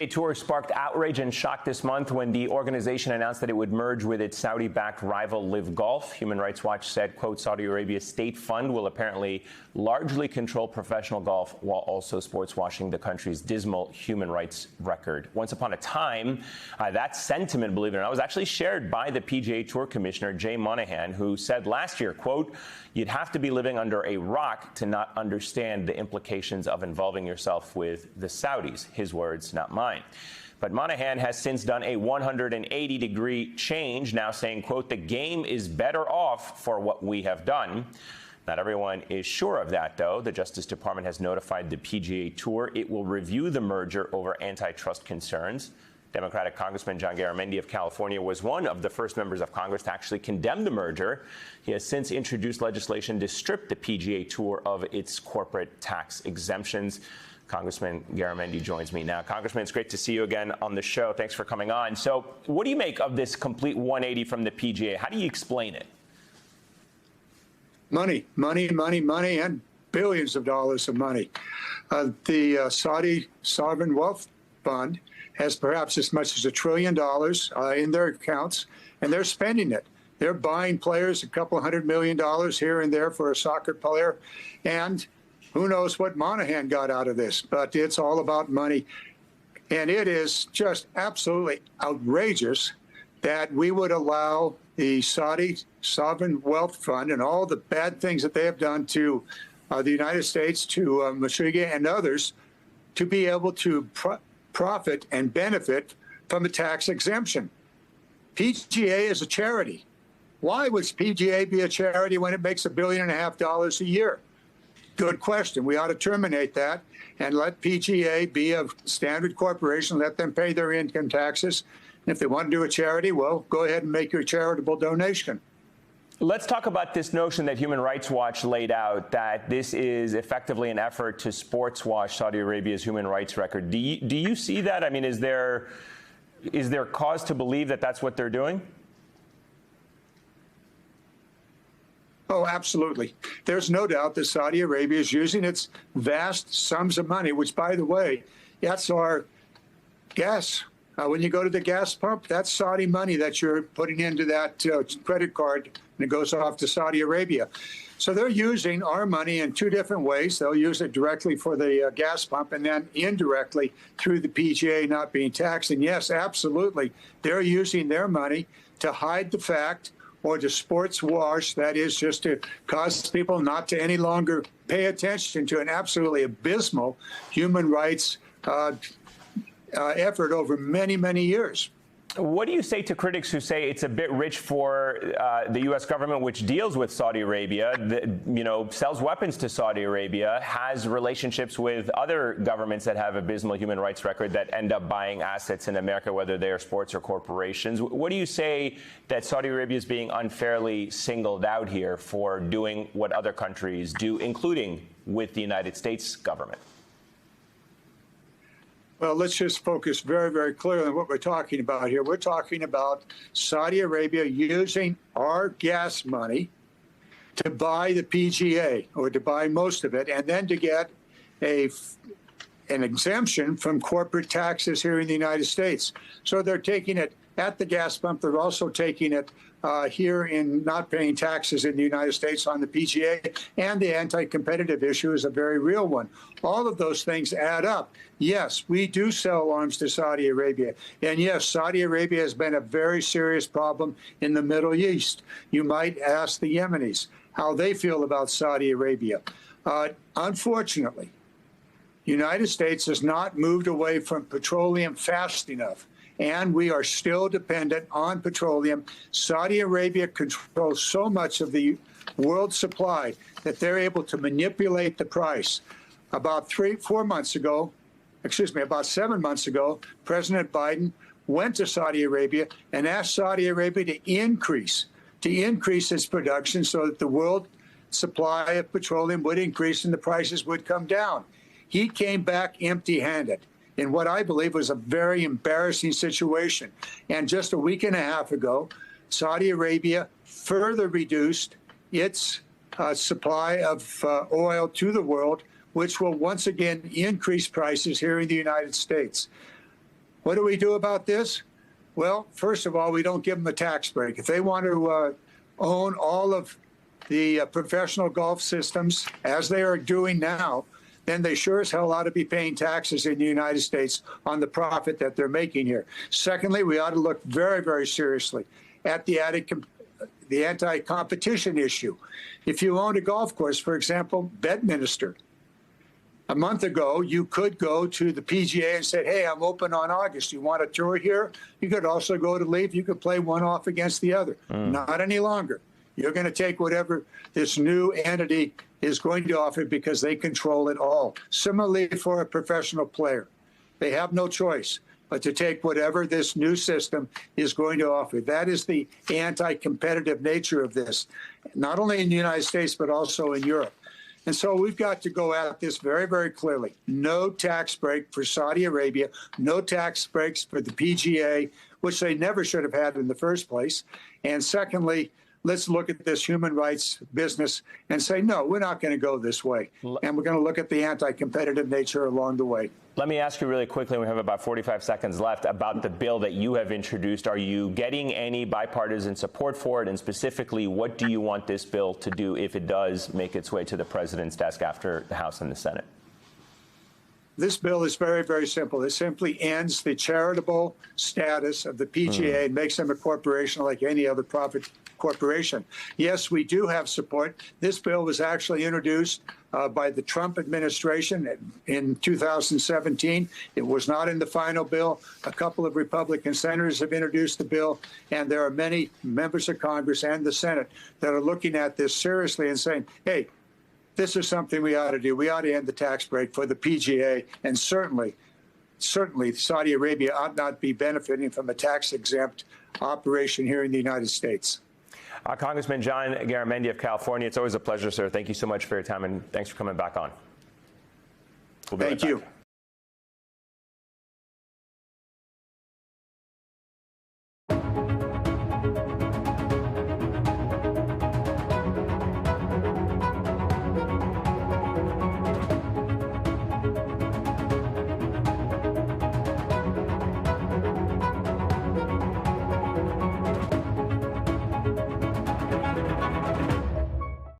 Tour sparked outrage and shock this month when the organization announced that it would merge with its Saudi-backed rival Live Golf. Human Rights Watch said, quote, Saudi Arabia's state fund will apparently largely control professional golf while also sports washing the country's dismal human rights record. Once upon a time, that sentiment, believe it or not, was actually shared by the PGA Tour Commissioner Jay Monahan, who said last year, quote, you'd have to be living under a rock to not understand the implications of involving yourself with the Saudis. His words, not mine. But Monahan has since done a 180-degree change, now saying, quote, the game is better off for what we have done. Not everyone is sure of that, though. The Justice Department has notified the PGA Tour it will review the merger over antitrust concerns. Democratic Congressman John Garamendi of California was one of the first members of Congress to actually condemn the merger. He has since introduced legislation to strip the PGA Tour of its corporate tax exemptions. Congressman Garamendi joins me now. Congressman, it's great to see you again on the show. Thanks for coming on. So what do you make of this complete 180 from the PGA? How do you explain it? Money, money, money, money, and billions of dollars of money. The Saudi Sovereign Wealth Fund has perhaps as much as $1 trillion in their accounts, and they're spending it. They're buying players, a couple $100 million here and there for a soccer player, and who knows what Monahan got out of this, but it's all about money. And it is just absolutely outrageous that we would allow the Saudi Sovereign Wealth Fund and all the bad things that they have done to the United States, to Mashriga and others, to be able to profit and benefit from a tax exemption. PGA is a charity. Why would PGA be a charity when it makes $1.5 billion a year? Good question. We ought to terminate that and let PGA be a standard corporation, let them pay their income taxes. And if they want to do a charity, well, go ahead and make your charitable donation. Let's talk about this notion that Human Rights Watch laid out, that this is effectively an effort to sports wash Saudi Arabia's human rights record. Do you see that? I mean, is there cause to believe that that's what they're doing? Oh, absolutely. There's no doubt that Saudi Arabia is using its vast sums of money, which, by the way, that's our gas. When you go to the gas pump, that's Saudi money that you're putting into that credit card, and it goes off to Saudi Arabia. So they're using our money in two different ways. They'll use it directly for the gas pump and then indirectly through the PGA not being taxed. And yes, absolutely, they're using their money to hide the fact or to sports wash, that is just to cause people not to any longer pay attention to an absolutely abysmal human rights effort over many, many years. What do you say to critics who say it's a bit rich for the U.S. government, which deals with Saudi Arabia, sells weapons to Saudi Arabia, has relationships with other governments that have abysmal human rights record that end up buying assets in America, whether they are sports or corporations? What do you say that Saudi Arabia is being unfairly singled out here for doing what other countries do, including with the United States government? Well, let's just focus very, very clearly on what we're talking about here. We're talking about Saudi Arabia using our gas money to buy the PGA, or to buy most of it, and then to get an exemption from corporate taxes here in the United States. So they're taking it at the gas pump. They're also taking it here in not paying taxes in the United States on the PGA, and the anti-competitive issue is a very real one. All of those things add up. Yes, we do sell arms to Saudi Arabia. And yes, Saudi Arabia has been a very serious problem in the Middle East. You might ask the Yemenis how they feel about Saudi Arabia. Unfortunately, the United States has not moved away from petroleum fast enough, and we are still dependent on petroleum. Saudi Arabia controls so much of the world supply that they're able to manipulate the price. About 7 months ago, President Biden went to Saudi Arabia and asked Saudi Arabia to increase its production so that the world supply of petroleum would increase and the prices would come down. He came back empty-handed in what I believe was a very embarrassing situation. And just a week and a half ago, Saudi Arabia further reduced its supply of oil to the world, which will once again increase prices here in the United States. What do we do about this? Well, first of all, we don't give them a tax break. If they want to own all of the professional golf systems, as they are doing now, then they sure as hell ought to be paying taxes in the United States on the profit that they're making here. Secondly, we ought to look very, very seriously at the anti-competition issue. If you own a golf course, for example, Bedminster, a month ago, you could go to the PGA and say, hey, I'm open on August. You want a tour here? You could also go to Leaf. You could play one off against the other. Not any longer. You're going to take whatever this new entity is going to offer because they control it all. Similarly, for a professional player, they have no choice but to take whatever this new system is going to offer. That is the anti-competitive nature of this, not only in the United States, but also in Europe. And so we've got to go at this very, very clearly. No tax break for Saudi Arabia, no tax breaks for the PGA, which they never should have had in the first place. And secondly, let's look at this human rights business and say, no, we're not going to go this way. And we're going to look at the anti-competitive nature along the way. Let me ask you really quickly, we have about 45 seconds left, about the bill that you have introduced. Are you getting any bipartisan support for it? And specifically, what do you want this bill to do if it does make its way to the president's desk after the House and the Senate? This bill is very, very simple. It simply ends the charitable status of the PGA and makes them a corporation like any other profit corporation. Yes, we do have support. This bill was actually introduced by the Trump administration in 2017. It was not in the final bill. A couple of Republican senators have introduced the bill, and there are many members of Congress and the Senate that are looking at this seriously and saying, hey, this is something we ought to do. We ought to end the tax break for the PGA, and certainly Saudi Arabia ought not be benefiting from a tax-exempt operation here in the United States. Congressman John Garamendi of California, it's always a pleasure, sir. Thank you so much for your time, and thanks for coming back on. We'll be right back. Thank you.